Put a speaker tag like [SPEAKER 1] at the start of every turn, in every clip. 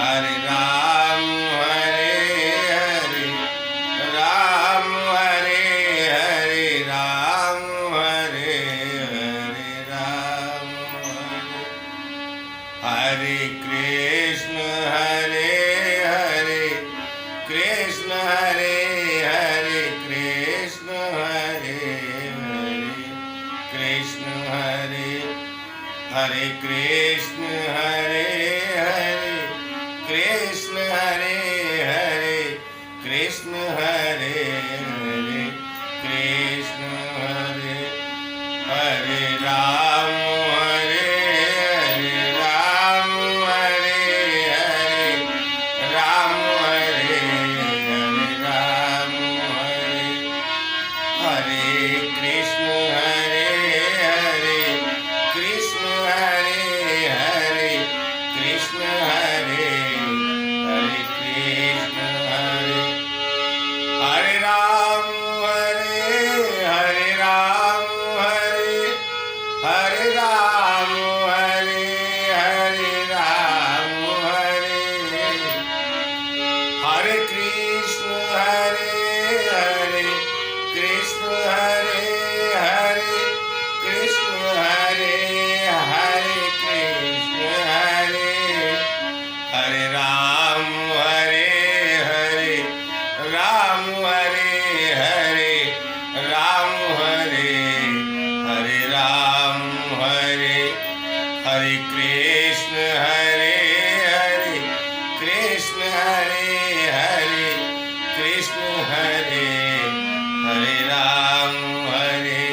[SPEAKER 1] हरे राम हरे हरे राम हरे राम हरे कृष्ण हरे कृष्ण हरे कृष्ण हरे कृष्ण हरे कृष्ण हरे कृष्ण हरे कृष्ण हरे हरे राम हरे राम हरे राम हरे कृष्ण हरे कृष्ण हरे कृष्ण हरे कृष्ण हरे हरे राम हरे राम हरे राम हरे राम हरे कृष्ण हरे कृष्ण हरे कृष्ण हरे कृष्ण हरे हरे राम हरे राम हरे राम हरे कृष्ण हरे कृष्ण हरे हरे राम हरे।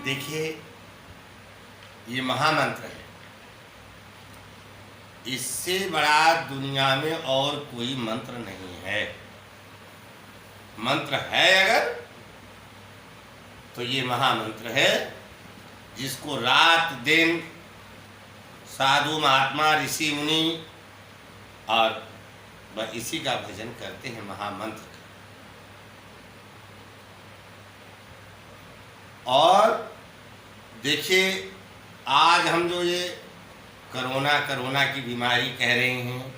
[SPEAKER 1] देखिए, ये महामंत्र है। इससे बड़ा दुनिया में और कोई मंत्र नहीं है। मंत्र है अगर तो ये महामंत्र है, जिसको रात दिन साधु महात्मा ऋषि मुनि और वह इसी का भजन करते हैं, महामंत्र का। और देखिए, आज हम जो ये कोरोना की बीमारी कह रहे हैं,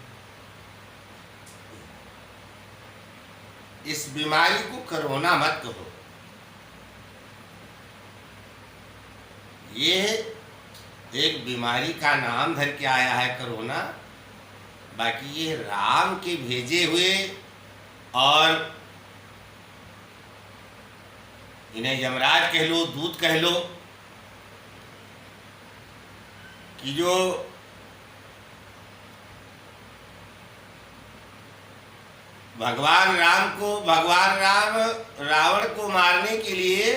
[SPEAKER 1] इस बीमारी को कोरोना मत कहो। ये एक बीमारी का नाम धर के आया है कोरोना, बाकी ये राम के भेजे हुए, और इन्हें यमराज कह लो, दूत कह लो, कि जो भगवान राम रावण को मारने के लिए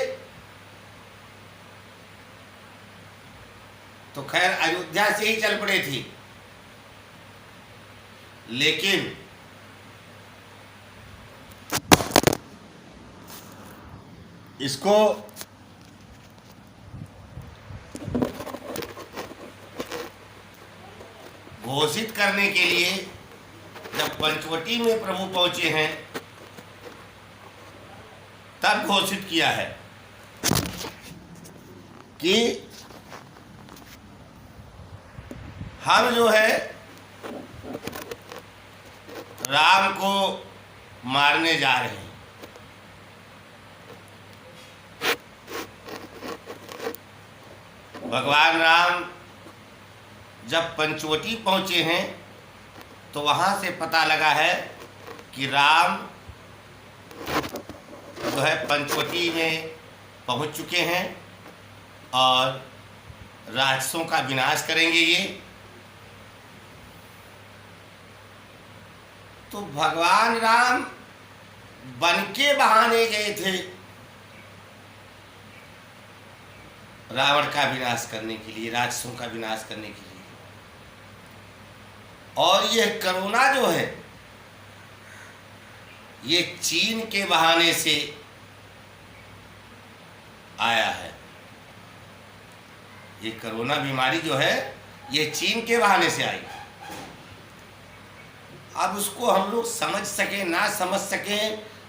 [SPEAKER 1] तो खैर अयोध्या से ही चल पड़े थे, लेकिन इसको घोषित करने के लिए जब पंचवटी में प्रभु पहुंचे हैं, तब घोषित किया है कि हम जो है राम को मारने जा रहे हैं। भगवान राम जब पंचवटी पहुंचे हैं तो वहां से पता लगा है कि राम जो है पंचवटी में पहुंच चुके हैं और राक्षसों का विनाश करेंगे ये। तो भगवान राम वन के बहाने गए थे रावण का विनाश करने के लिए, राक्षसों का विनाश करने के लिए। और ये कोरोना जो है, ये चीन के बहाने से आया है। ये कोरोना बीमारी जो है, ये चीन के बहाने से आई। अब उसको हम लोग समझ सके ना समझ सके,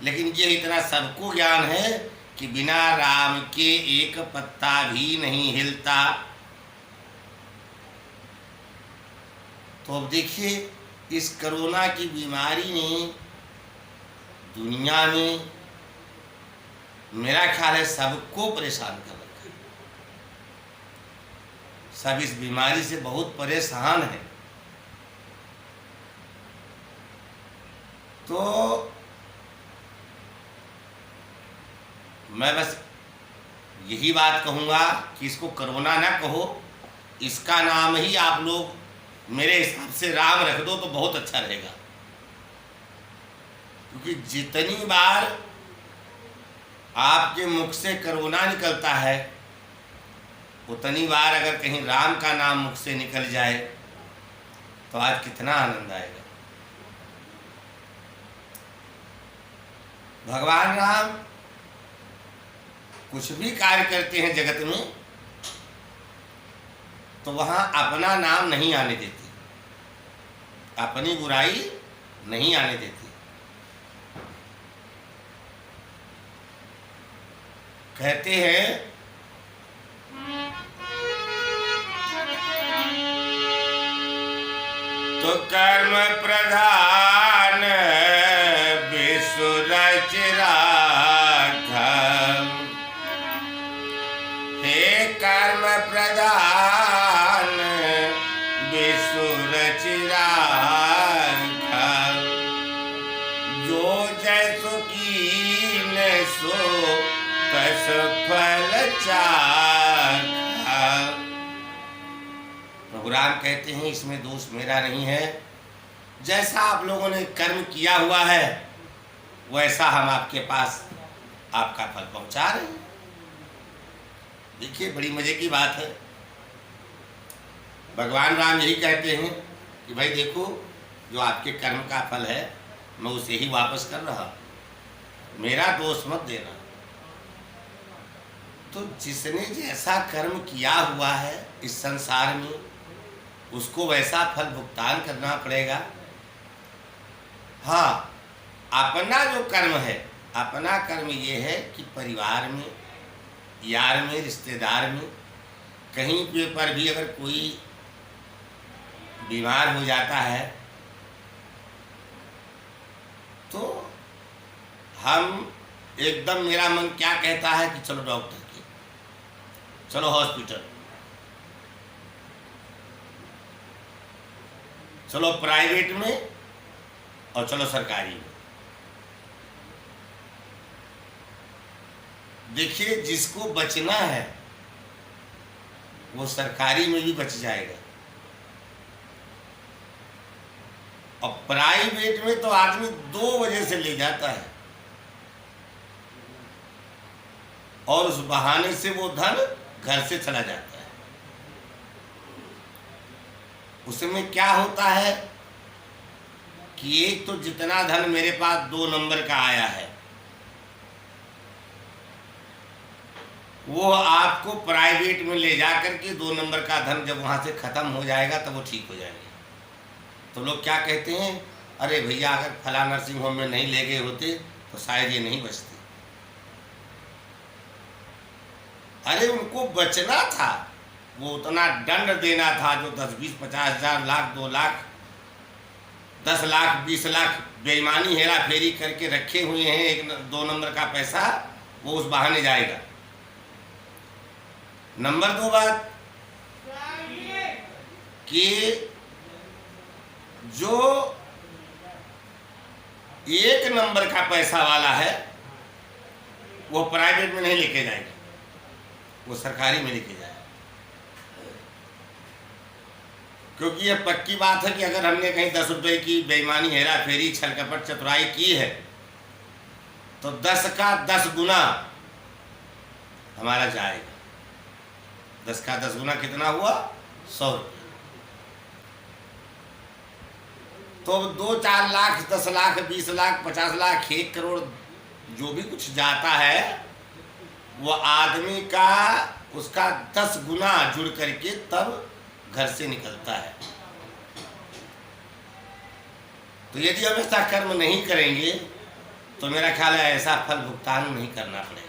[SPEAKER 1] लेकिन ये इतना सबको ज्ञान है कि बिना राम के एक पत्ता भी नहीं हिलता। तो अब देखिए, इस कोरोना की बीमारी ने दुनिया में मेरा ख्याल है सबको परेशान कर रखा है। सब इस बीमारी से बहुत परेशान है। तो मैं बस यही बात कहूँगा कि इसको कोरोना ना कहो, इसका नाम ही आप लोग मेरे हिसाब से राम रख दो तो बहुत अच्छा रहेगा। क्योंकि जितनी बार आपके मुख से कोरोना निकलता है, उतनी बार अगर कहीं राम का नाम मुख से निकल जाए तो आज कितना आनंद आएगा। भगवान राम कुछ भी कार्य करते हैं जगत में तो वहां अपना नाम नहीं आने देते, अपनी बुराई नहीं आने देते। कहते हैं तो कर्म प्रधान विश्व राघव, हे कर्म प्रधान विश्व राघव, जो जैसो कीन सो तस फल चाखा। प्रभु राम कहते हैं इसमें दोष मेरा नहीं है, जैसा आप लोगों ने कर्म किया हुआ है वैसा हम आपके पास आपका फल पहुंचा रहे हैं। देखिए बड़ी मजे की बात है। भगवान राम यही कहते हैं कि भाई देखो, जो आपके कर्म का फल है मैं उसे ही वापस कर रहा, मेरा दोष मत देना। तो जिसने जैसा कर्म किया हुआ है इस संसार में उसको वैसा फल भुगतान करना पड़ेगा। हाँ, अपना जो कर्म है, अपना कर्म ये है कि परिवार में, यार में, रिश्तेदार में, कहीं पे पर भी अगर कोई बीमार हो जाता है तो हम एकदम, मेरा मन क्या कहता है कि चलो डॉक्टर के, चलो हॉस्पिटल, चलो प्राइवेट में और चलो सरकारी में। देखिए जिसको बचना है वो सरकारी में भी बच जाएगा, और प्राइवेट में तो आदमी 2 वजह से ले जाता है और उस बहाने से वो धन घर से चला जाता है। उसमें क्या होता है कि एक तो जितना धन मेरे पास 2 नंबर का आया है वो आपको प्राइवेट में ले जाकर के 2 नंबर का धन जब वहां से खत्म हो जाएगा तब वो ठीक हो जाएंगे। तो लोग क्या कहते हैं, अरे भैया अगर फला नर्सिंग होम में नहीं ले गए होते तो शायद ये नहीं बचते। अरे उनको बचना था, वो उतना दंड देना था जो 10, 20, 50 हजार, लाख, 2 लाख, 10 लाख, 20 लाख बेईमानी हेरा फेरी करके रखे हुए हैं 1-2 नंबर का पैसा, वो उस बहाने जाएगा। नंबर 2 बात कि जो 1 नंबर का पैसा वाला है वो प्राइवेट में नहीं लेके जाएगा, वो सरकारी में लेके जाएगा। क्योंकि ये पक्की बात है कि अगर हमने कहीं 10 रुपए की बेईमानी, हेरा फेरी, छल कपट, चतुराई की है तो 10 का 10 गुना हमारा जाएगा। 10 का 10 गुना कितना हुआ? 100 रुपये। तो 2-4 लाख, 10 लाख, 20 लाख, 50 लाख, 1 करोड़ जो भी कुछ जाता है वो आदमी का उसका 10 गुना जुड़ करके तब घर से निकलता है। तो यदि हम ऐसा कर्म नहीं करेंगे तो मेरा ख्याल है ऐसा फल भुगतान नहीं करना पड़ेगा।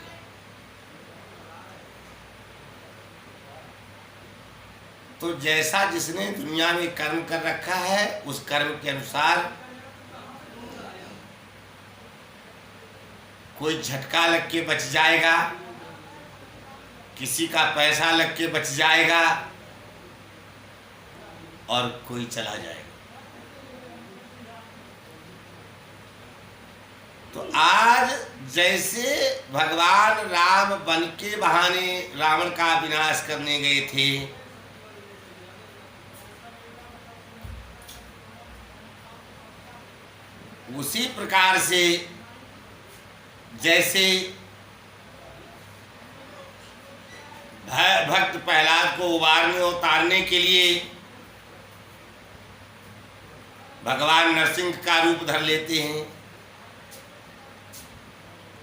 [SPEAKER 1] तो जैसा जिसने दुनिया में कर्म कर रखा है उस कर्म के अनुसार कोई झटका लग के बच जाएगा, किसी का पैसा लग के बच जाएगा और कोई चला जाएगा। तो आज जैसे भगवान राम वन के बहाने रावण का विनाश करने गए थे, उसी प्रकार से जैसे भक्त प्रहलाद को उबारने और उतारने के लिए भगवान नरसिंह का रूप धर लेते हैं।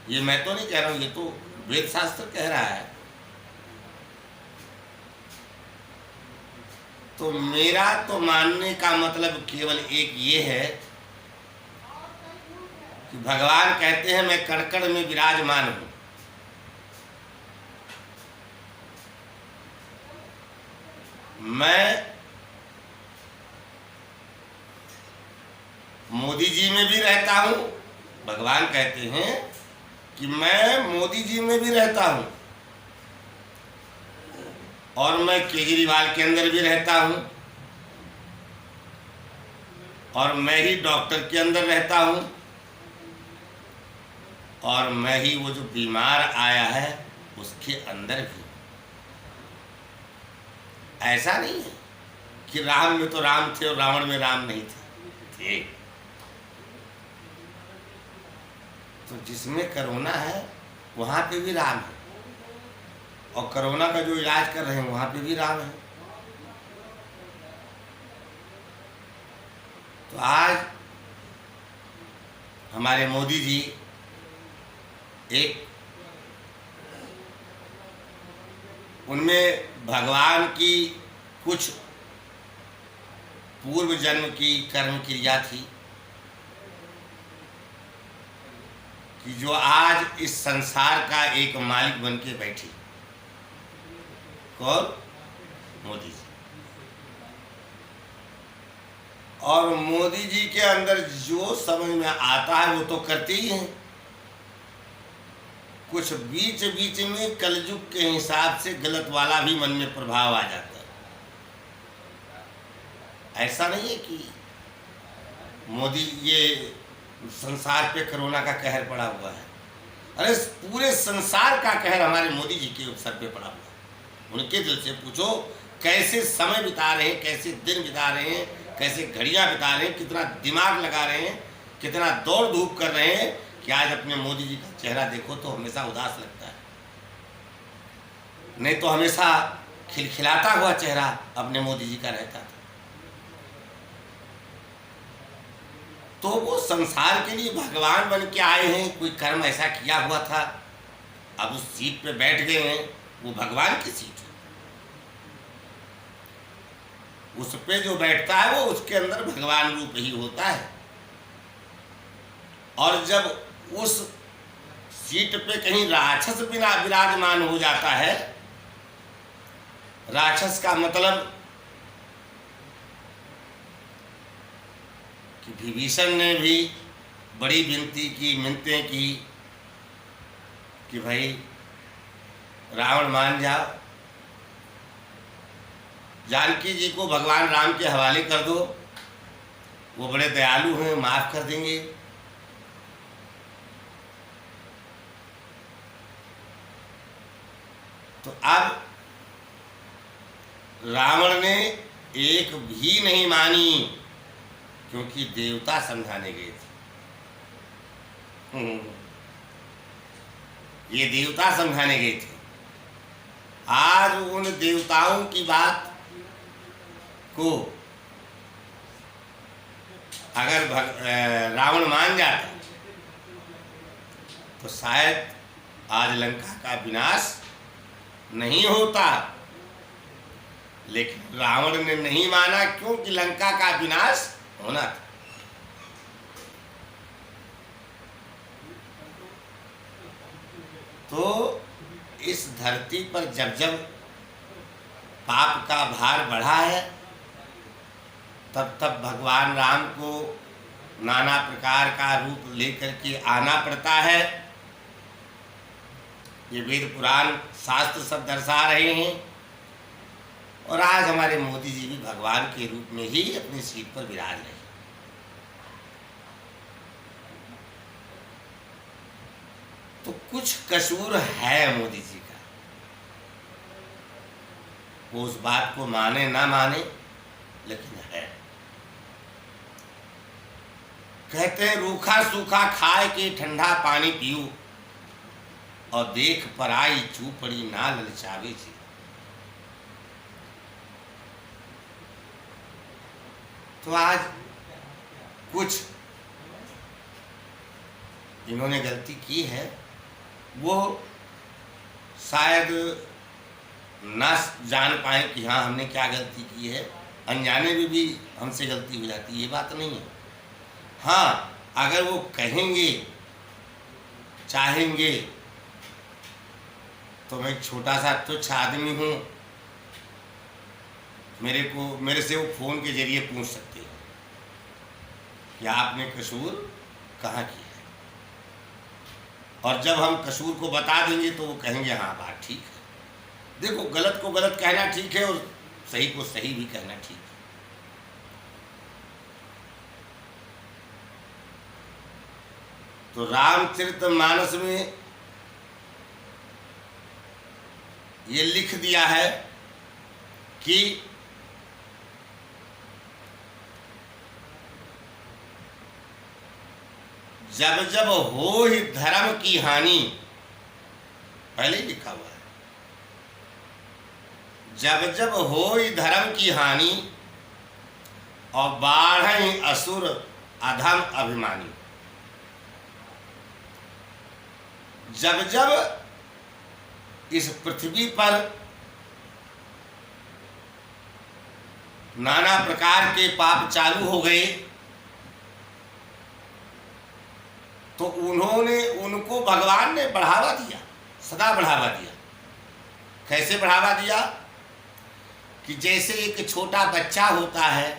[SPEAKER 1] ये मैं तो नहीं कह रहा हूं, ये तो वेद शास्त्र कह रहा है। तो मेरा तो मानने का मतलब केवल एक ये है कि भगवान कहते हैं मैं कण में विराजमान हूं। मैं मोदी जी में भी रहता हूं। भगवान कहते हैं कि मैं मोदी जी में भी रहता हूं और मैं केजरीवाल के अंदर भी रहता हूं और मैं ही डॉक्टर के अंदर रहता हूं और मैं ही वो जो बीमार आया है उसके अंदर भी। ऐसा नहीं है कि राम में तो राम थे और रावण में राम नहीं थे। तो जिसमें कोरोना है वहां पे भी राम है और कोरोना का जो इलाज कर रहे हैं वहां पे भी राम है। तो आज हमारे मोदी जी एक उनमें भगवान की कुछ पूर्व जन्म की कर्म क्रिया थी कि जो आज इस संसार का एक मालिक बन के बैठी। कौन? मोदी जी। और मोदी जी के अंदर जो समझ में आता है वो तो करते ही हैं। कुछ बीच बीच में कलयुग के हिसाब से गलत वाला भी मन में प्रभाव आ जाता है। ऐसा नहीं है कि मोदी ये संसार पे कोरोना का कहर पड़ा हुआ है। अरे पूरे संसार का कहर हमारे मोदी जी के सर पे पड़ा हुआ है। उनके दिल से पूछो कैसे समय बिता रहे हैं, कैसे दिन बिता रहे हैं, कैसे घड़ियां बिता रहे हैं, कितना दिमाग लगा रहे हैं, कितना दौड़ धूप कर रहे हैं कि आज अपने मोदी जी का चेहरा देखो तो हमेशा उदास लगता है। नहीं तो हमेशा खिलखिलाता हुआ चेहरा अपने मोदी जी का रहता था। तो वो संसार के लिए भगवान बन के आए हैं, कोई कर्म ऐसा किया हुआ था, अब उस सीट पे बैठ गए हैं। वो भगवान की सीट है, उस पे जो बैठता है वो उसके अंदर भगवान रूप ही होता है। और जब उस सीट पे कहीं राक्षस बिना विराजमान हो जाता है, राक्षस का मतलब कि विभीषण ने भी बड़ी विनती की, मिन्नतें की कि भाई रावण मान जाओ, जानकी जी को भगवान राम के हवाले कर दो, वो बड़े दयालु हैं, माफ कर देंगे। तो अब रावण ने एक भी नहीं मानी क्योंकि देवता समझाने गए थे। ये देवता समझाने गए थे। आज उन देवताओं की बात को अगर रावण मान जाता तो शायद आज लंका का विनाश नहीं होता। लेकिन रावण ने नहीं माना क्योंकि लंका का विनाश होना था। तो इस धरती पर जब जब पाप का भार बढ़ा है, तब तब भगवान राम को नाना प्रकार का रूप लेकर के आना पड़ता है। ये वेद पुराण शास्त्र सब दर्शा रहे हैं। और आज हमारे मोदी जी भी भगवान के रूप में ही अपनी सीट पर विराज रहे हैं। तो कुछ कसूर है मोदी जी का, वो उस बात को माने ना माने, लेकिन है। कहते हैं रूखा सूखा खाए के ठंडा पानी पियो, और देख पराई चूपड़ी ना ललचावे जी। तो आज कुछ इन्होंने गलती की है, वो शायद ना जान पाए कि हाँ हमने क्या गलती की है। अनजाने में भी हमसे गलती हो जाती है, ये बात नहीं है। हाँ, अगर वो कहेंगे, चाहेंगे, तो मैं छोटा सा तुच्छ आदमी हूँ, मेरे से वो फोन के जरिए पूछ सकते हैं कि आपने कसूर कहाँ किया है। और जब हम कसूर को बता देंगे तो वो कहेंगे हाँ बात ठीक है। देखो, गलत को गलत कहना ठीक है और सही को सही भी कहना ठीक है। तो रामचरितमानस में ये लिख दिया है कि जब जब हो ही धर्म की हानि, पहले ही लिखा हुआ है, जब जब हो ही धर्म की हानि और बाढ़ असुर अधम अभिमानी। जब जब इस पृथ्वी पर नाना प्रकार के पाप चालू हो गए, तो उनको भगवान ने बढ़ावा दिया, सदा बढ़ावा दिया। कैसे बढ़ावा दिया? कि जैसे एक छोटा बच्चा होता है,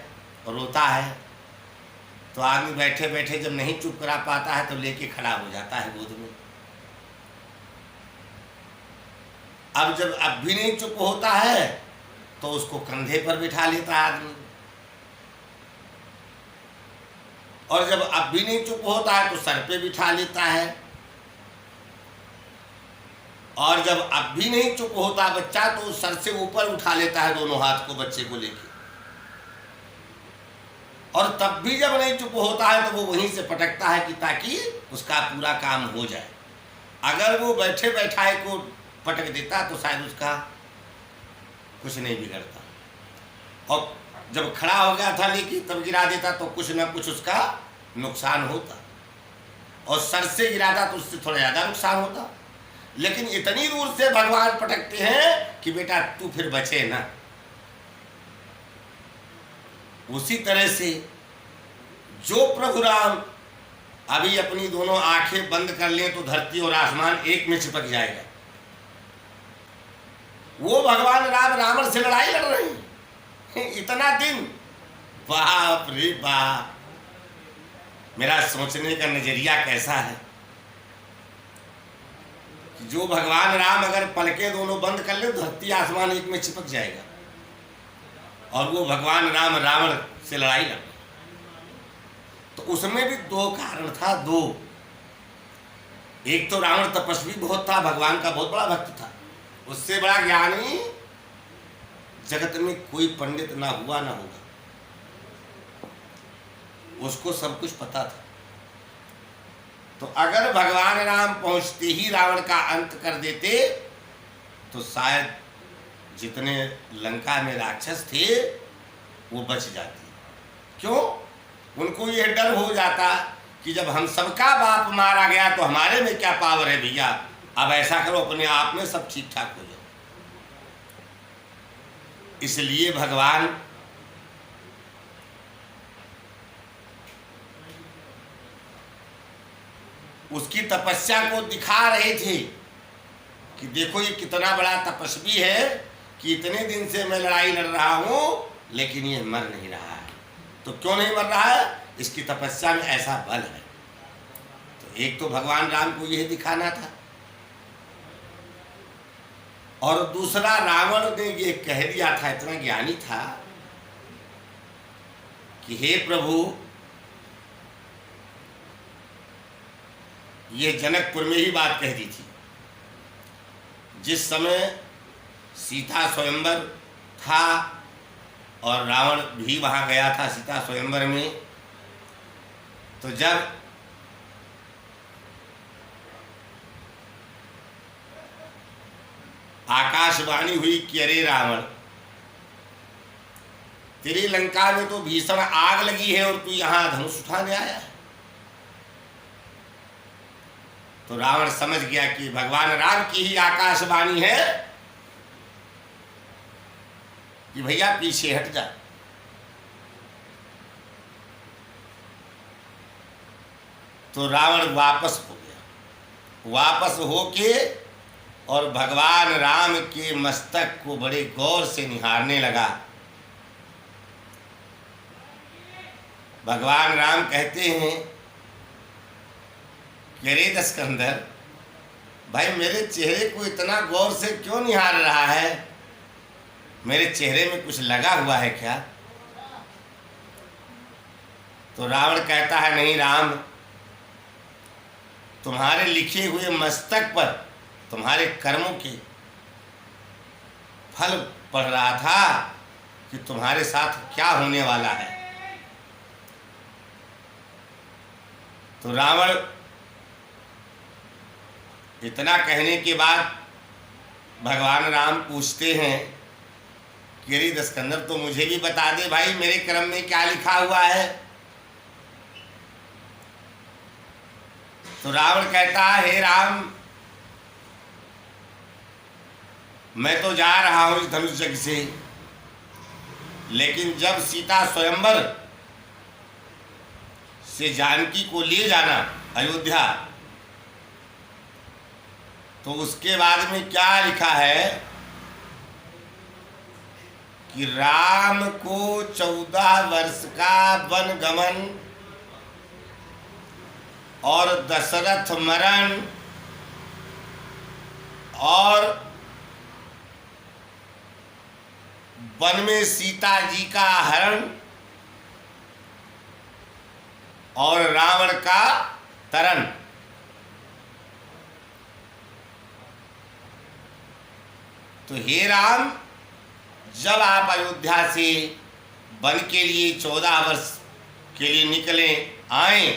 [SPEAKER 1] रोता है, तो आदमी बैठे बैठे जब नहीं चुप करा पाता है तो लेके खड़ा हो जाता है गोद में। अब जब अब भी नहीं चुप होता है तो उसको कंधे पर बिठा लेता है आदमी, और जब अब भी नहीं चुप होता है तो सर पे बिठा लेता है, और जब अब भी नहीं चुप होता बच्चा तो सर से ऊपर उठा लेता है दोनों हाथ को बच्चे को लेके, और तब भी जब नहीं चुप होता है तो वो वहीं से पटकता है कि ताकि उसका पूरा काम हो जाए। अगर वो बैठे बैठाए को पटक देता तो शायद उसका कुछ नहीं बिगड़ता, और जब खड़ा हो गया था लेकिन तब गिरा देता तो कुछ ना कुछ उसका नुकसान होता, और सर से गिराता तो उससे थोड़ा ज़्यादा नुकसान होता। लेकिन इतनी दूर से भगवान पटकते हैं कि बेटा तू फिर बचे ना। उसी तरह से जो प्रभु राम अभी अपनी दोनों आंखें बंद कर लें तो धरती और आसमान एक में चिपक जाएगा। वो भगवान राम रावण से लड़ाई लड़ रहे हैं इतना दिन, बाप रे बाप। मेरा सोचने का नजरिया कैसा है कि जो भगवान राम अगर पलके दोनों बंद कर ले धरती आसमान एक में चिपक जाएगा, और वो भगवान राम रावण से लड़ाई लड़। तो उसमें भी दो कारण था, दो। एक तो रावण तपस्वी बहुत था, भगवान का बहुत बड़ा भक्त था, उससे बड़ा ज्ञानी जगत में कोई पंडित ना हुआ ना होगा, उसको सब कुछ पता था। तो अगर भगवान राम पहुंचते ही रावण का अंत कर देते तो शायद जितने लंका में राक्षस थे वो बच जाते। क्यों? उनको ये डर हो जाता कि जब हम सबका बाप मारा गया तो हमारे में क्या पावर है भैया, अब ऐसा करो अपने आप में सब ठीक ठाक हो जाए। इसलिए भगवान उसकी तपस्या को दिखा रहे थे कि देखो ये कितना बड़ा तपस्वी है कि इतने दिन से मैं लड़ाई लड़ रहा हूं लेकिन ये मर नहीं रहा है। तो क्यों नहीं मर रहा है? इसकी तपस्या में ऐसा बल है। तो एक तो भगवान राम को यह दिखाना था, और दूसरा रावण ने ये कह दिया था, इतना ज्ञानी था कि हे प्रभु, ये जनकपुर में ही बात कह दी थी। जिस समय सीता स्वयंवर था और रावण भी वहां गया था सीता स्वयंवर में, तो जब आकाशवाणी हुई कि अरे रावण, तेरी लंका में तो भीषण आग लगी है और तू यहां धनुष उठाने आया है, तो रावण समझ गया कि भगवान राम की ही आकाशवाणी है कि भैया पीछे हट जा। तो रावण वापस हो गया। वापस होके और भगवान राम के मस्तक को बड़े गौर से निहारने लगा। भगवान राम कहते हैं कि अरे दशकंधर भाई, मेरे चेहरे को इतना गौर से क्यों निहार रहा है? मेरे चेहरे में कुछ लगा हुआ है क्या? तो रावण कहता है, नहीं राम, तुम्हारे लिखे हुए मस्तक पर तुम्हारे कर्मों के फल पढ़ रहा था कि तुम्हारे साथ क्या होने वाला है। तो रावण इतना कहने के बाद भगवान राम पूछते हैं कि अरे दशकंधर, तो मुझे भी बता दे भाई, मेरे कर्म में क्या लिखा हुआ है। तो रावण कहता है, हे राम, मैं तो जा रहा हूं इस धनुष यज्ञ से, लेकिन जब सीता स्वयंवर से जानकी को ले जाना अयोध्या, तो उसके बाद में क्या लिखा है कि राम को 14 वर्ष का वन गमन और दशरथ मरण और वन में सीता जी का हरण और रावण का तरन। तो हे राम, जब आप अयोध्या से वन के लिए 14 वर्ष के लिए निकले आए,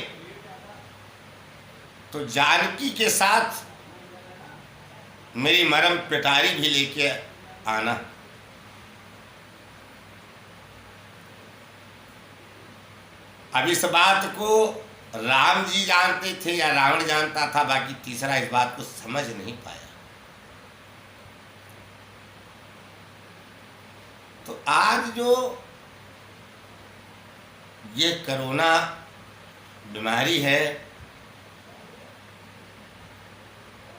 [SPEAKER 1] तो जानकी के साथ मेरी मरम पिटारी भी लेके आना। अब इस बात को राम जी जानते थे या रावण जानता था, बाकी तीसरा इस बात को समझ नहीं पाया। तो आज जो ये कोरोना बीमारी है,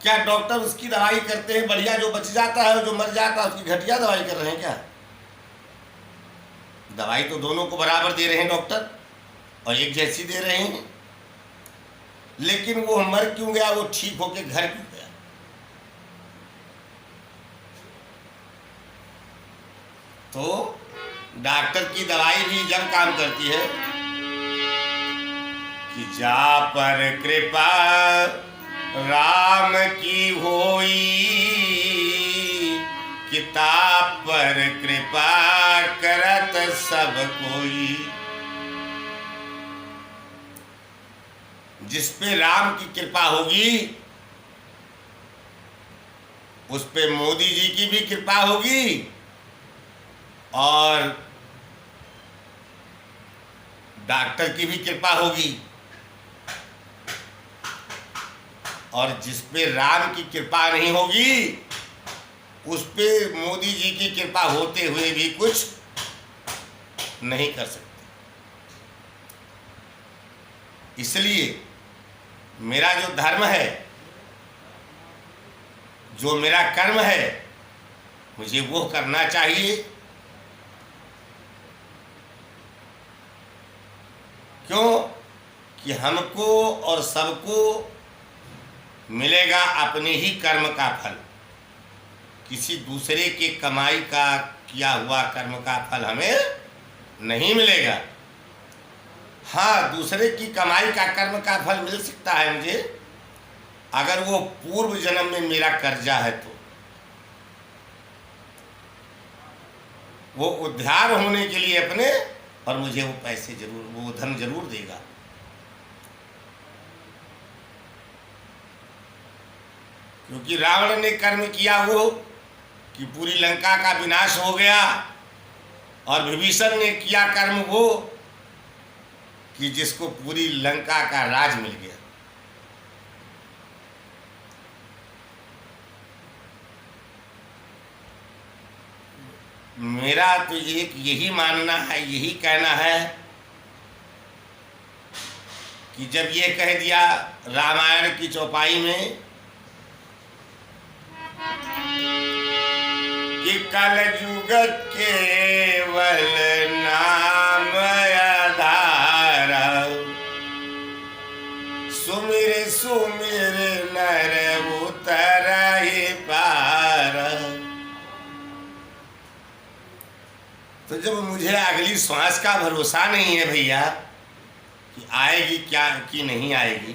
[SPEAKER 1] क्या डॉक्टर उसकी दवाई करते हैं बढ़िया, जो बच जाता है, जो मर जाता है उसकी घटिया दवाई कर रहे हैं क्या? दवाई तो दोनों को बराबर दे रहे हैं डॉक्टर और एक जैसी दे रहे हैं, लेकिन वो मर क्यों गया, वो ठीक होके घर क्यों गया? तो डॉक्टर की दवाई भी जब काम करती है कि जा पर कृपा राम की होई, किताब पर कृपा करत सब कोई। जिस पे राम की कृपा होगी उस पे मोदी जी की भी कृपा होगी और डॉक्टर की भी कृपा होगी, और जिस पे राम की कृपा नहीं होगी उस पे मोदी जी की कृपा होते हुए भी कुछ नहीं कर सकते। इसलिए मेरा जो धर्म है, जो मेरा कर्म है, मुझे वो करना चाहिए। क्यों कि हमको और सबको मिलेगा अपने ही कर्म का फल, किसी दूसरे के कमाई का किया हुआ कर्म का फल हमें नहीं मिलेगा। हाँ, दूसरे की कमाई का कर्म का फल मिल सकता है मुझे, अगर वो पूर्व जन्म में मेरा कर्जा है तो वो उद्धार होने के लिए अपने, और मुझे वो पैसे जरूर, वो धन जरूर देगा। क्योंकि रावण ने कर्म किया वो कि पूरी लंका का विनाश हो गया, और विभीषण ने किया कर्म वो कि जिसको पूरी लंका का राज मिल गया। मेरा तो एक यही मानना है, यही कहना है कि जब ये कह दिया रामायण की चौपाई में कि कलयुग केवल नाम आधार, सुमिर सुमिर नर उतरहि पार। तो जब मुझे अगली श्वास का भरोसा नहीं है भैया कि आएगी क्या कि नहीं आएगी,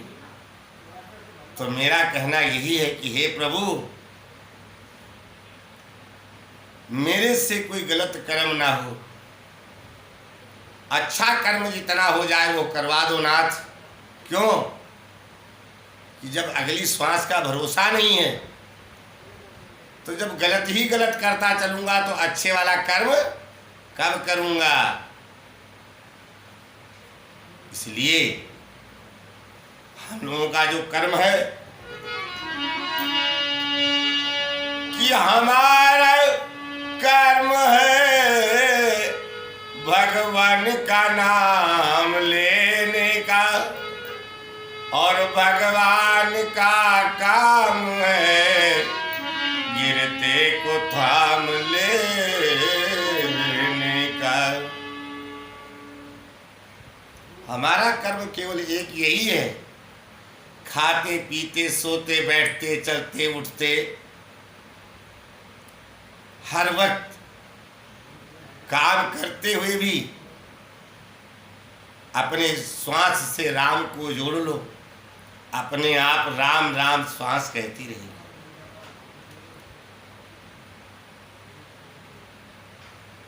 [SPEAKER 1] तो मेरा कहना यही है कि हे प्रभु, मेरे से कोई गलत कर्म ना हो, अच्छा कर्म जितना हो जाए वो करवा दो नाथ। क्यों कि जब अगली श्वास का भरोसा नहीं है, तो जब गलत ही गलत करता चलूंगा तो अच्छे वाला कर्म कब करूंगा। इसलिए हम लोगों का जो कर्म है कि हमारा कर्म है भगवान का नाम लेने का, और भगवान का काम है गिरते को थाम लेने का। हमारा कर्म केवल एक यही है, खाते पीते सोते बैठते चलते उठते हर वक्त काम करते हुए भी अपने श्वास से राम को जोड़ लो, अपने आप राम राम श्वास कहती रहेगी।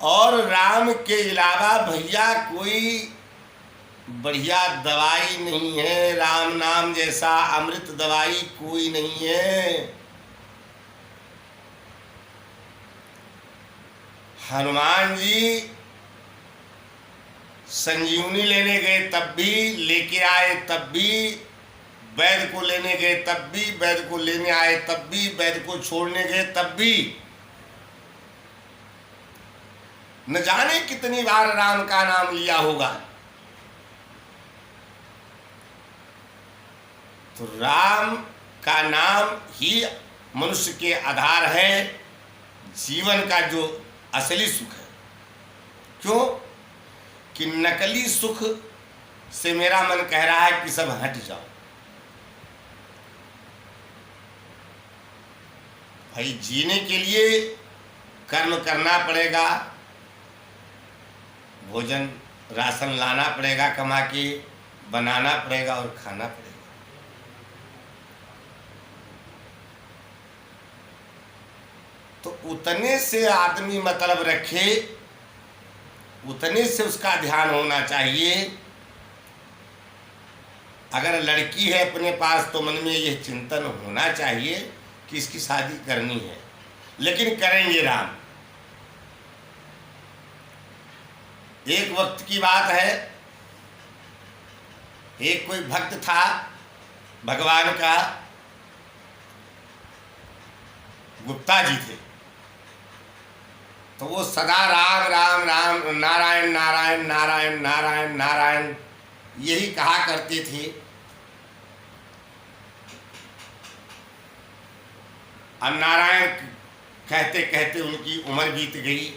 [SPEAKER 1] और राम के अलावा भैया कोई बढ़िया दवाई नहीं है, राम नाम जैसा अमृत दवाई कोई नहीं है। हनुमान जी संजीवनी लेने गए तब भी, लेके आए तब भी, वैद्य को लेने गए तब भी, वैद्य को लेने आए तब भी, वैद्य को छोड़ने गए तब भी, न जाने कितनी बार राम का नाम लिया होगा। तो राम का नाम ही मनुष्य के आधार है, जीवन का जो असली सुख है। क्यों कि नकली सुख से मेरा मन कह रहा है कि सब हट जाओ। भाई जीने के लिए कर्म करना पड़ेगा, भोजन राशन लाना पड़ेगा, कमा के बनाना पड़ेगा और खाना पड़ेगा। तो उतने से आदमी मतलब रखे, उतने से उसका ध्यान होना चाहिए। अगर लड़की है अपने पास तो मन में यह चिंतन होना चाहिए कि इसकी शादी करनी है, लेकिन करेंगे राम। एक वक्त की बात है, एक कोई भक्त था भगवान का, गुप्ता जी थे। तो वो सदा राम राम राम, नारायण नारायण नारायण नारायण नारायण यही कहा करते थे। और नारायण कहते कहते उनकी उम्र बीत गई।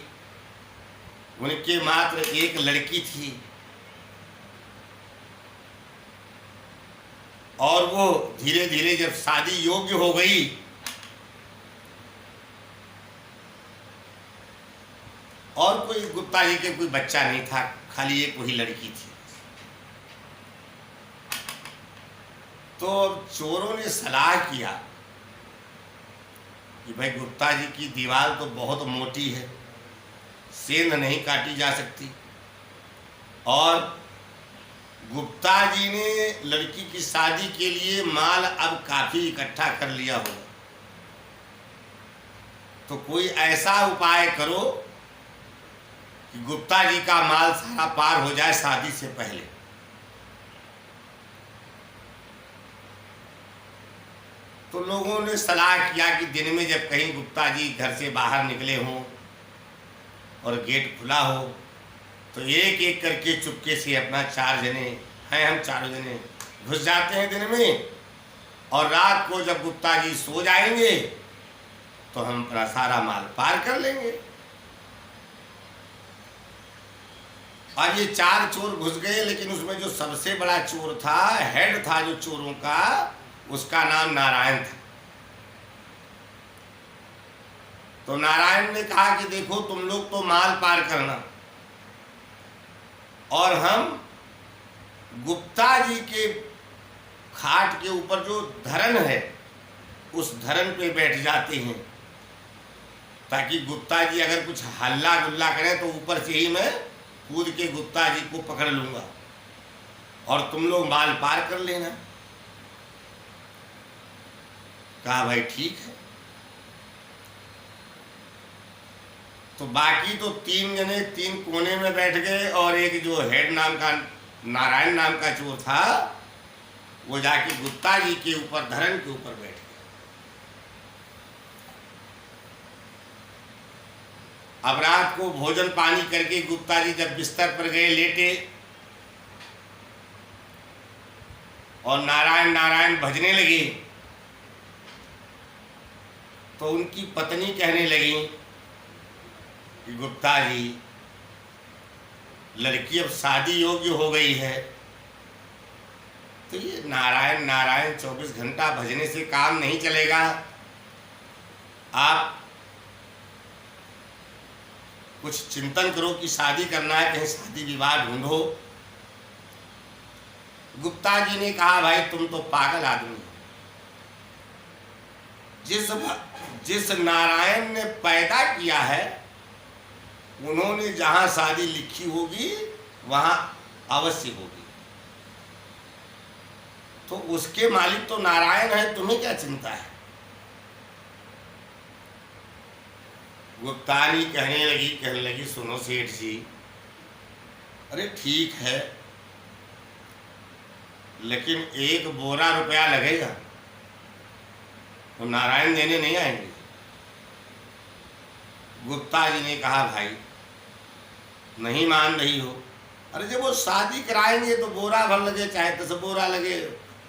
[SPEAKER 1] उनके मात्र एक लड़की थी और वो धीरे धीरे जब शादी योग्य हो गई और कोई गुप्ता जी के कोई बच्चा नहीं था, खाली एक वही लड़की थी। तो चोरों ने सलाह किया कि भाई गुप्ता जी की दीवार तो बहुत मोटी है, सेंध नहीं काटी जा सकती, और गुप्ता जी ने लड़की की शादी के लिए माल अब काफी इकट्ठा कर लिया होगा, तो कोई ऐसा उपाय करो कि गुप्ता जी का माल सारा पार हो जाए शादी से पहले। तो लोगों ने सलाह किया कि दिन में जब कहीं गुप्ता जी घर से बाहर निकले हों और गेट खुला हो तो एक एक करके चुपके से अपना 4 जने हैं, हम 4 जने घुस जाते हैं दिन में, और रात को जब गुप्ता जी सो जाएंगे तो हम अपना सारा माल पार कर लेंगे। और ये 4 चोर घुस गए, लेकिन उसमें जो सबसे बड़ा चोर था, हेड था जो चोरों का, उसका नाम नारायण था। तो नारायण ने कहा कि देखो तुम लोग तो माल पार करना, और हम गुप्ता जी के खाट के ऊपर जो धरन है उस धरन पे बैठ जाते हैं, ताकि गुप्ता जी अगर कुछ हल्ला गुल्ला करें तो ऊपर से ही मैं कूद के गुप्ता जी को पकड़ लूंगा और तुम लोग माल पार कर लेना। कहा भाई ठीक है। तो बाकी तो 3 जने 3 कोने में बैठ गए, और एक जो हेड नाम का नारायण नाम का चोर था वो जाके गुप्ता जी के ऊपर धरन के ऊपर बैठ गया। अब रात को भोजन पानी करके गुप्ता जी जब बिस्तर पर गए लेटे, और नारायण नारायण भजने लगे, तो उनकी पत्नी कहने लगी कि गुप्ता जी, लड़की अब शादी योग्य हो गई है, तो ये नारायण नारायण 24 घंटा भजने से काम नहीं चलेगा। आप कुछ चिंतन करो कि शादी करना है, कहीं शादी विवाह ढूंढो। गुप्ता जी ने कहा भाई तुम तो पागल आदमी हो, जिस नारायण ने पैदा किया है उन्होंने जहां शादी लिखी होगी वहां अवश्य होगी, तो उसके मालिक तो नारायण है, तुम्हें क्या चिंता है। गुप्तानी कहने लगी सुनो सेठ जी, अरे ठीक है, लेकिन 1 बोरा रुपया लगेगा, तो नारायण देने नहीं आएंगे। गुप्ता जी ने कहा भाई नहीं मान रही हो, अरे जब वो शादी कराएंगे तो बोरा भर लगे चाहे 10 बोरा लगे,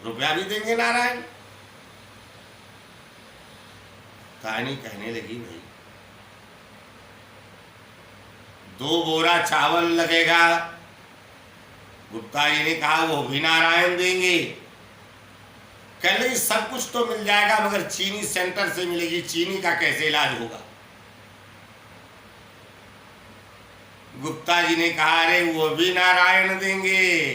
[SPEAKER 1] रुपया भी देंगे नारायण। कहानी कहने लगी भाई 2 बोरा चावल लगेगा। गुप्ता जी ने कहा वो भी नारायण देंगे। कह लगी सब कुछ तो मिल जाएगा मगर चीनी सेंटर से मिलेगी, चीनी का कैसे इलाज होगा। गुप्ता जी ने कहा अरे वो भी नारायण देंगे।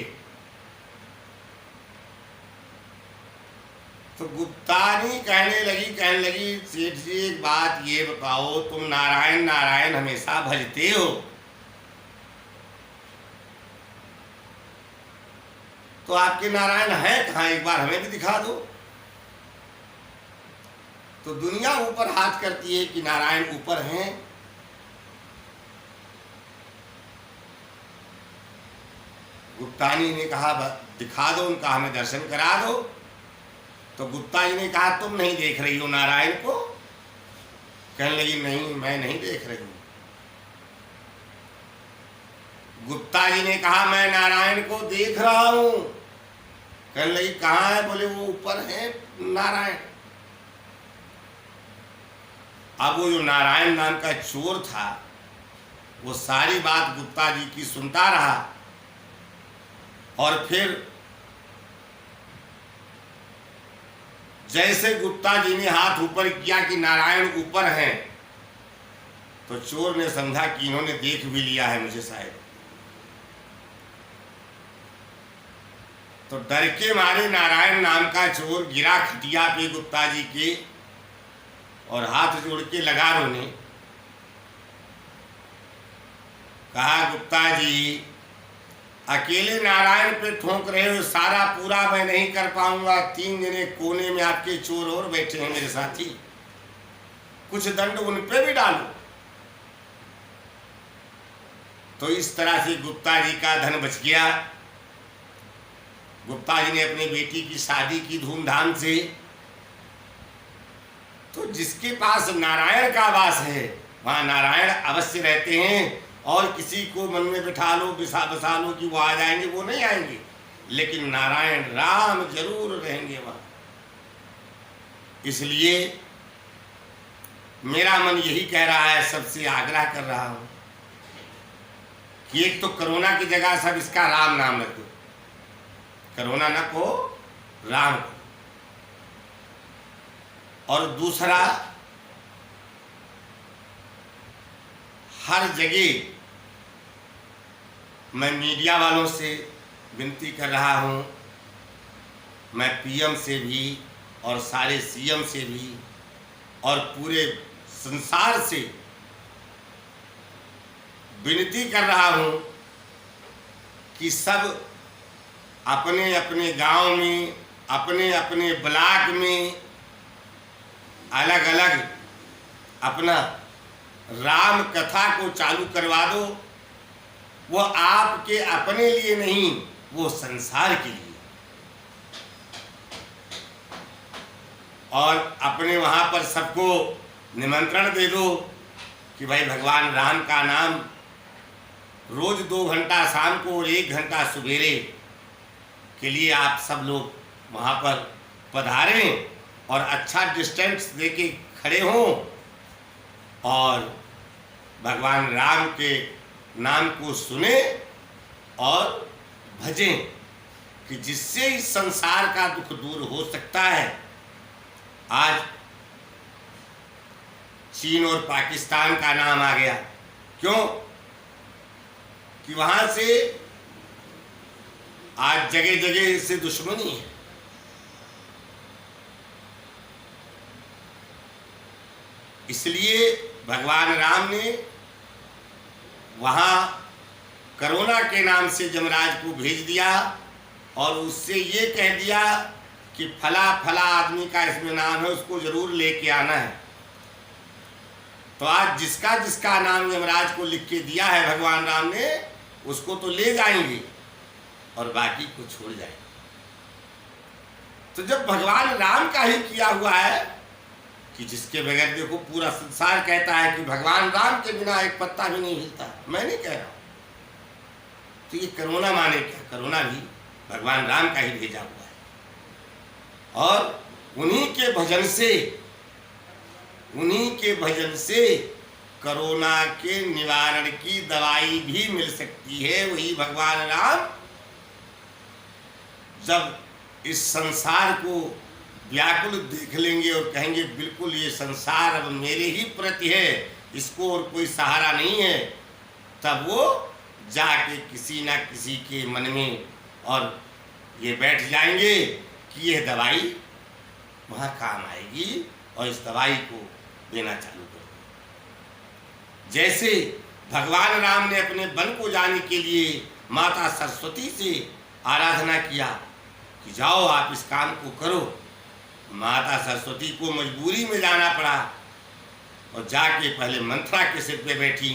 [SPEAKER 1] तो गुप्तानी कहने लगी सेठ जी एक बात ये बताओ, तुम नारायण नारायण हमेशा भजते हो, तो आपके नारायण हैं कहाँ, एक बार हमें भी दिखा दो। तो दुनिया ऊपर हाथ करती है कि नारायण ऊपर हैं। गुप्तानी ने कहा दिखा दो उनका, हमें दर्शन करा दो। तो गुप्ता जी ने कहा तुम नहीं देख रही हो नारायण को। कहने लगी नहीं मैं नहीं देख रही हूं। गुप्ता जी ने कहा मैं नारायण को देख रहा हूं। कहने लगी कहाँ है, बोले वो ऊपर है नारायण। अब वो जो नारायण नाम का चोर था वो सारी बात गुप्ता जी की सुनता रहा, और फिर जैसे गुप्ता जी ने हाथ ऊपर किया कि नारायण ऊपर हैं, तो चोर ने समझा कि इन्होंने देख भी लिया है मुझे शायद, तो डर के मारे नारायण नाम का चोर गिरा खटिया पे गुप्ता जी के और हाथ जोड़ के लगा रोने। कहा, गुप्ता जी अकेले नारायण पे ठोक रहे हो, सारा पूरा मैं नहीं कर पाऊंगा, 3 जने कोने में आपके चोर और बैठे हैं मेरे साथी, कुछ दंड उन पे भी डालो। तो इस तरह से गुप्ता जी का धन बच गया। गुप्ता जी ने अपनी बेटी की शादी की धूमधाम से। तो जिसके पास नारायण का वास है वहाँ नारायण अवश्य रहते हैं, और किसी को मन में बिठा लो, बसा लो कि वो आ जाएंगे, वो नहीं आएंगे, लेकिन नारायण राम जरूर रहेंगे वहाँ। इसलिए मेरा मन यही कह रहा है, सबसे आग्रह कर रहा हूँ कि एक तो कोरोना की जगह सब इसका राम नाम रख दो, कोरोना न को राम को, और दूसरा हर जगह मैं मीडिया वालों से विनती कर रहा हूँ, मैं पीएम से भी और सारे सीएम से भी और पूरे संसार से विनती कर रहा हूँ कि सब अपने अपने गांव में, अपने अपने ब्लॉक में अलग अलग अपना राम कथा को चालू करवा दो। वो आपके अपने लिए नहीं, वो संसार के लिए। और अपने वहाँ पर सबको निमंत्रण दे दो कि भाई भगवान राम का नाम रोज 2 घंटा शाम को और 1 घंटा सवेरे के लिए आप सब लोग वहाँ पर पधारें और अच्छा डिस्टेंस देके खड़े हों और भगवान राम के नाम को सुने और भजें, कि जिससे इस संसार का दुख दूर हो सकता है। आज चीन और पाकिस्तान का नाम आ गया, क्यों कि वहां से आज जगह जगह से दुश्मनी है। इसलिए भगवान राम ने वहां कोरोना के नाम से यमराज को भेज दिया और उससे ये कह दिया कि फला फला आदमी का इसमें नाम है, उसको जरूर लेके आना है। तो आज जिसका जिसका नाम यमराज को लिख के दिया है भगवान राम ने, उसको तो ले जाएंगे और बाकी को छोड़ जाएंगे। तो जब भगवान राम का ही किया हुआ है कि जिसके बगैर देखो पूरा संसार कहता है कि भगवान राम के बिना एक पत्ता भी नहीं हिलता, मैं नहीं कह रहा हूं। तो ये कोरोना माने क्या, कोरोना भी भगवान राम का ही भेजा हुआ है। और उन्हीं के भजन से कोरोना के निवारण की दवाई भी मिल सकती है। वही भगवान राम जब इस संसार को व्याकुल देख लेंगे और कहेंगे बिल्कुल ये संसार अब मेरे ही प्रति है, इसको और कोई सहारा नहीं है, तब वो जाके किसी ना किसी के मन में और ये बैठ जाएंगे कि यह दवाई वहाँ काम आएगी और इस दवाई को देना चालू कर दो। जैसे भगवान राम ने अपने वन को जाने के लिए माता सरस्वती से आराधना किया कि जाओ आप इस काम को करो। माता सरस्वती को मजबूरी में जाना पड़ा और जाके पहले मंथरा के सिर पे बैठी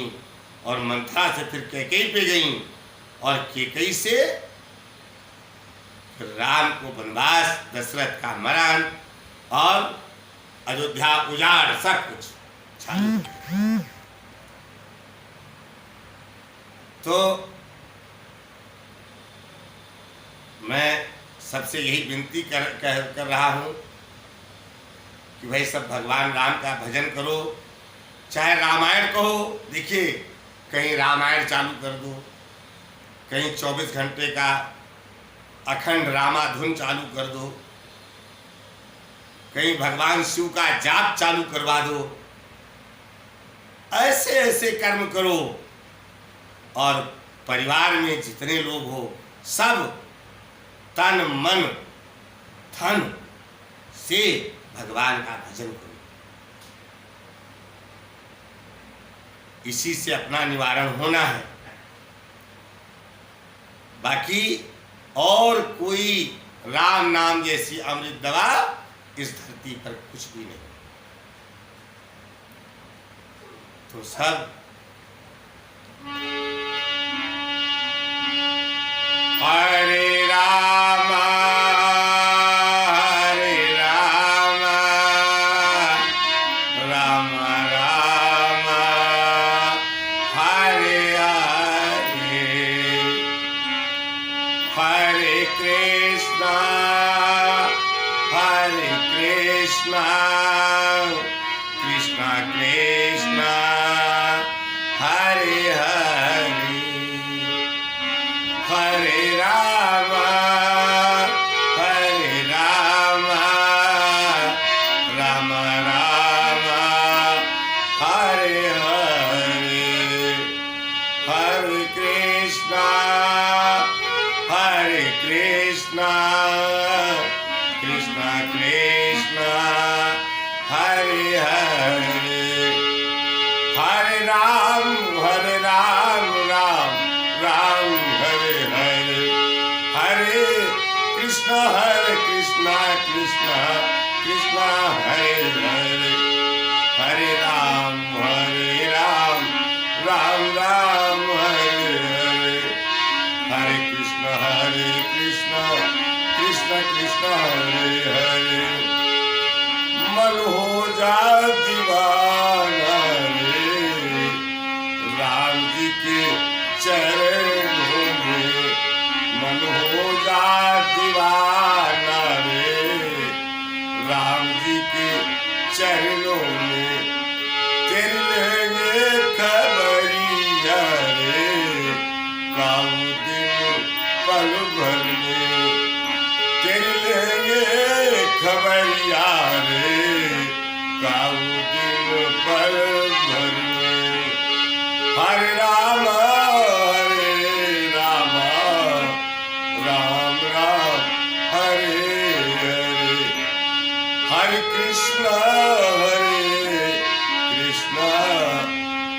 [SPEAKER 1] और मंथरा से फिर कैकेयी पे गई और कैकेयी से फिर राम को वनवास, दशरथ का मरण और अयोध्या उजाड़ सब कुछ चालू। तो मैं सबसे यही विनती कर रहा हूँ कि भाई सब भगवान राम का भजन करो, चाहे रामायण कहो, देखिए कहीं रामायण चालू कर दो, कहीं 24 घंटे का अखंड रामाधुन चालू कर दो, कहीं भगवान शिव का जाप चालू करवा दो। ऐसे ऐसे कर्म करो और परिवार में जितने लोग हो सब तन मन धन से भगवान का भजन करो। इसी से अपना निवारण होना है। बाकी और कोई राम नाम जैसी अमृत दवा इस धरती पर कुछ भी नहीं। तो सब हरे राम राम राम हरे हरे, हरे कृष्णा कृष्णा कृष्णा हरे हरे, हरे राम राम राम हरे हरे, हरे कृष्णा कृष्णा कृष्णा हरे हरे, हरे राम राम राम हरे हरे, हरे कृष्णा कृष्णा कृष्णा हरे हरे, हरे राम राम राम हरे हरे, हरे कृष्णा कृष्णा हरे हरे। मन हो जा दीवाना रे राम जी के चरणों में, मन हो जा दीवाना रे राम जी के चरणों में। तेरे लेंगे खबरिया रे काऊ दिन पल भर में, तेरे लेंगे खबरिया रे काऊ दिन पल भर में। हरे राम राम हरे हरे, हरे कृष्णा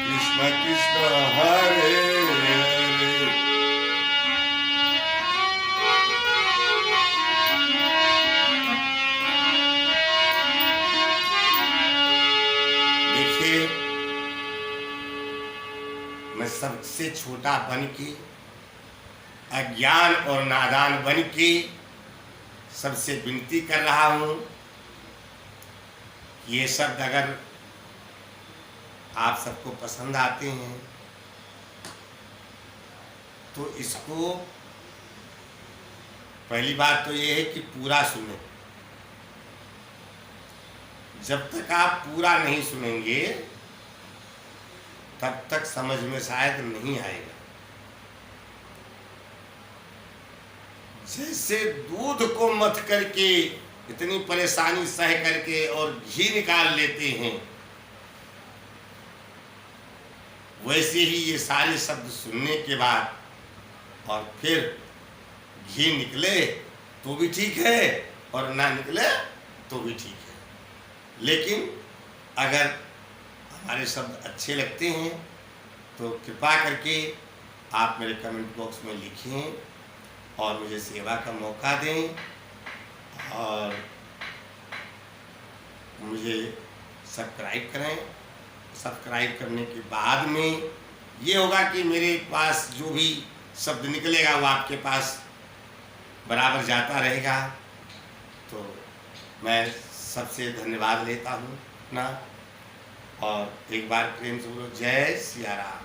[SPEAKER 1] कृष्णा कृष्णा हरे हरे। देखिए मैं सबसे छोटा बन के, अज्ञान और नादान बन के सबसे विनती कर रहा हूं, ये शब्द अगर आप सबको पसंद आते हैं तो इसको पहली बात तो ये है कि पूरा सुने। जब तक आप पूरा नहीं सुनेंगे तब तक समझ में शायद नहीं आएगा। जैसे दूध को मथ करके इतनी परेशानी सह करके और घी निकाल लेते हैं, वैसे ही ये सारे शब्द सुनने के बाद और फिर घी निकले तो भी ठीक है और ना निकले तो भी ठीक है। लेकिन अगर हमारे शब्द अच्छे लगते हैं तो कृपा करके आप मेरे कमेंट बॉक्स में लिखें और मुझे सेवा का मौका दें और मुझे सब्सक्राइब करें। सब्सक्राइब करने के बाद में ये होगा कि मेरे पास जो भी शब्द निकलेगा वो आपके पास बराबर जाता रहेगा। तो मैं सबसे धन्यवाद लेता हूँ ना, और एक बार प्रेम से बोलो जय सिया राम।